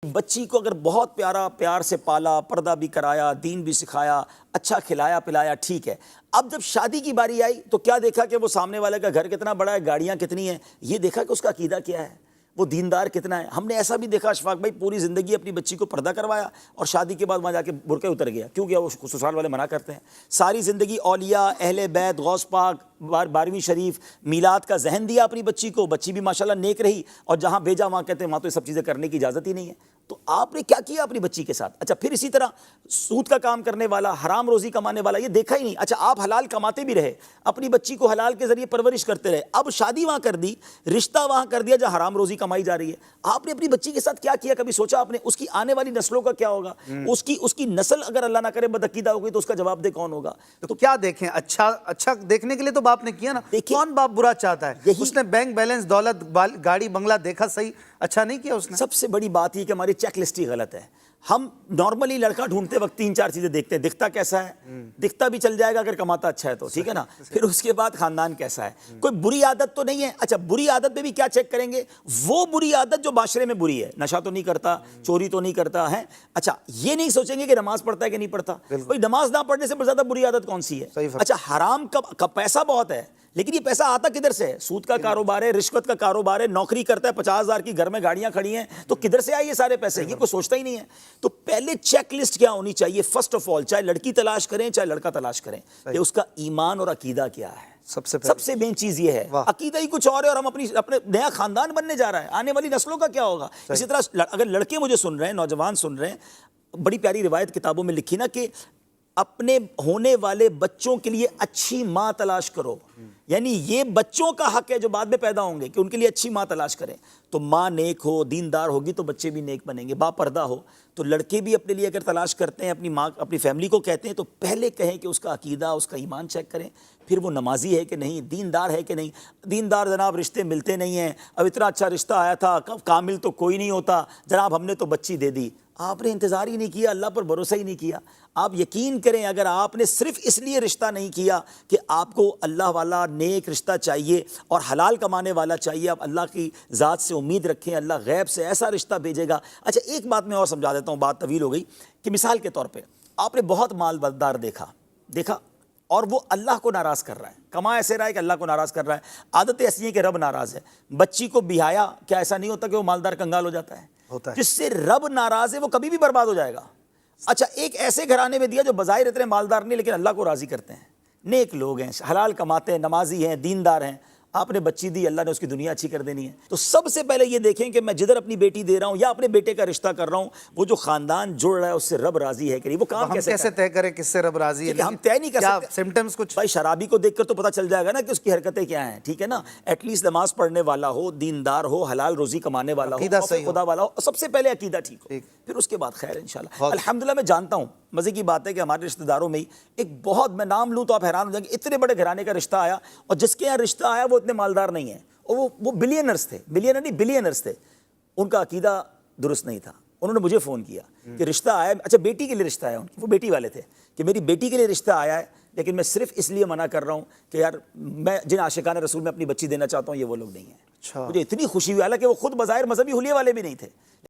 بچی کو اگر بہت پیار سے پالا، پردہ بھی کرایا، دین بھی سکھایا، اچھا کھلایا پلایا، ٹھیک ہے۔ اب جب شادی کی باری آئی تو کیا دیکھا کہ وہ سامنے والے کا گھر کتنا بڑا ہے، گاڑیاں کتنی ہیں، یہ دیکھا کہ اس کا عقیدہ کیا ہے، وہ دیندار کتنا ہے۔ ہم نے ایسا بھی دیکھا اشفاق بھائی، پوری زندگی اپنی بچی کو پردہ کروایا اور شادی کے بعد وہاں جا کے برقعے اتر گیا، کیوں گیا؟ وہ سسرال والے منع کرتے ہیں۔ ساری زندگی اولیاء، اہل بیت، غوث پاک، 12ویں شریف، میلاد کا ذہن دیا اپنی بچی کو، بچی بھی ماشاءاللہ نیک رہی، اور جہاں بھیجا وہاں کہتے ہیں وہاں تو یہ سب چیزیں کرنے کی اجازت ہی نہیں ہے۔ تو آپ نے کیا کیا اپنی بچی کے ساتھ؟ اچھا پھر اسی طرح سود کا کام کرنے والا، حرام روزی کمانے والا، یہ دیکھا ہی نہیں۔ اچھا آپ حلال کماتے بھی رہے، اپنی بچی کو حلال کے ذریعے پرورش کرتے رہے، اب شادی وہاں کر دی، رشتہ وہاں کر دیا جہاں حرام روزی کمائی جا رہی ہے۔ آپ نے اپنی بچی کے ساتھ کیا کیا؟ کبھی سوچا آپ نے اس کی آنے والی نسلوں کا کیا ہوگا؟ اس کی نسل اگر اللہ نہ کرے بدعقیدہ ہوگی تو اس کا جواب دہ کون ہوگا؟ تو کیا دیکھیں؟ اچھا دیکھنے کے لیے تو باپ نے کیا نا، کون باپ برا چاہتا ہے؟ اس نے بینک بیلنس، دولت، گاڑی بنگلہ دیکھا، صحیح اچھا نہیں کیا اس نے۔ سب سے بڑی بات یہ کہ ہماری چیک لسٹ ہی غلط ہے۔ ہم نارملی لڑکا ڈھونڈتے وقت 3-4 چیزیں دیکھتے ہیں، دکھتا کیسا ہے، دکھتا بھی چل جائے گا اگر کماتا اچھا ہے تو، ٹھیک ہے نا، پھر اس کے بعد خاندان کیسا ہے، کوئی بری عادت تو نہیں ہے۔ اچھا بری عادت میں بھی کیا چیک کریں گے؟ وہ بری عادت جو معاشرے میں بری ہے، نشہ تو نہیں کرتا، چوری تو نہیں کرتا ہے۔ اچھا یہ نہیں سوچیں گے کہ نماز پڑھتا ہے کہ نہیں پڑھتا، کوئی نماز نہ پڑھنے سے زیادہ بری عادت کون سی ہے؟ اچھا حرام کا پیسہ بہت ہے، لیکن یہ پیسہ آتا کدھر سے ہے؟ سود کا کاروبار ہے، رشوت کا کاروبار ہے، نوکری کرتا ہے 50,000 کی، گھر میں گاڑیاں کھڑی ہیں، تو کدھر سے آئے یہ سارے پیسے؟ یہ کوئی سوچتا ہی نہیں ہے۔ تو پہلے چیک لسٹ کیا ہونی چاہیے؟ فرسٹ آف آل، چاہے لڑکی تلاش کریں چاہے لڑکا تلاش کریں، کہ اس کا ایمان اور عقیدہ کیا ہے۔ سب سے مین چیز یہ ہے، عقیدہ ہی کچھ اور ہے اور ہم اپنے نیا خاندان بننے جا رہا ہے، آنے والی نسلوں کا کیا ہوگا؟ اسی طرح اگر لڑکے مجھے سن رہے ہیں، نوجوان سن رہے ہیں، بڑی پیاری روایت کتابوں میں لکھی نا کہ اپنے ہونے والے بچوں کے لیے اچھی ماں تلاش کرو، یعنی یہ بچوں کا حق ہے جو بعد میں پیدا ہوں گے کہ ان کے لیے اچھی ماں تلاش کریں۔ تو ماں نیک ہو، دیندار ہوگی تو بچے بھی نیک بنیں گے، با پردہ ہو۔ تو لڑکے بھی اپنے لیے اگر تلاش کرتے ہیں، اپنی ماں، اپنی فیملی کو کہتے ہیں، تو پہلے کہیں کہ اس کا عقیدہ، اس کا ایمان چیک کریں، پھر وہ نمازی ہے کہ نہیں، دیندار ہے کہ نہیں۔ دیندار جناب رشتے ملتے نہیں ہیں، اب اتنا اچھا رشتہ آیا تھا، کامل تو کوئی نہیں ہوتا جناب، ہم نے تو بچی دے دی۔ آپ نے انتظار ہی نہیں کیا، اللہ پر بھروسہ ہی نہیں کیا۔ آپ یقین کریں اگر آپ نے صرف اس لیے رشتہ نہیں کیا کہ آپ کو اللہ والا نیک رشتہ چاہیے اور حلال کمانے والا چاہیے، آپ اللہ کی ذات سے امید رکھیں، اللہ غیب سے ایسا رشتہ بھیجے گا۔ اچھا ایک بات میں اور سمجھا دیتا ہوں، بات طویل ہو گئی، کہ مثال کے طور پہ آپ نے بہت مالدار دیکھا اور وہ اللہ کو ناراض کر رہا ہے، کما ایسے رہا ہے کہ اللہ کو ناراض کر رہا ہے، عادت ایسی ہے کہ رب ناراض ہے۔ بچی کو بیایا، کیا ایسا نہیں ہوتا کہ وہ مالدار کنگال ہو جاتا ہے؟ جس سے رب ناراض ہے وہ کبھی بھی برباد ہو جائے گا۔ اچھا ایک ایسے گھرانے میں دیا جو بظاہر اتنے مالدار نہیں لیکن اللہ کو راضی کرتے ہیں، نیک لوگ ہیں، حلال کماتے ہیں، نمازی ہیں، دیندار ہیں، آپ نے بچی دی، اللہ نے اس کی دنیا اچھی کر دینی ہے۔ تو سب سے پہلے یہ دیکھیں کہ میں جدھر اپنی بیٹی دے رہا ہوں یا اپنے بیٹے کا رشتہ کر رہا ہوں، وہ جو خاندان جڑ رہا ہے اس سے رب راضی ہے کہ نہیں۔ وہ کام کیسے طے کریں کس سے رب راضی ہے؟ ہم طے نہیں کر سکتے۔ سمپٹمز کچھ بھائی شرابی کو دیکھ کر تو پتہ چل جائے گا نا کہ اس کی حرکتیں کیا ہیں، ٹھیک ہے نا، ایٹ لیسٹ نماز پڑھنے والا ہو، دیندار ہو، حلال روزی کمانے والا ہو، خدا والا ہو، سب سے پہلے عقیدہ ٹھیک ہو، پھر اس کے بعد خیر انشاءاللہ۔ الحمدللہ میں جانتا ہوں، مزے کی بات ہے کہ ہمارے رشتہ داروں میں ہی ایک بہت، میں نام لوں تو آپ حیران ہو جائیں گے، اتنے بڑے گھرانے کا رشتہ آیا اور جس کے یہاں رشتہ آیا وہ اتنے مالدار نہیں ہیں، اور وہ بلینرز تھے، بلینرز تھے، ان کا عقیدہ درست نہیں تھا۔ انہوں نے مجھے فون کیا کہ رشتہ آیا، اچھا بیٹی کے لیے رشتہ آیا، وہ بیٹی والے تھے، کہ میری بیٹی کے لیے رشتہ آیا ہے لیکن میں صرف اس لیے منع کر رہا ہوں کہ یار میں جن عاشقان رسول میں اپنی بچی دینا چاہتا ہوں یہ وہ لوگ نہیں ہیں۔ مجھے اتنی خوشی ہوئی، حالانکہ وہ خود بظاہر مذہبی حلیے والے بھی نہیں تھے،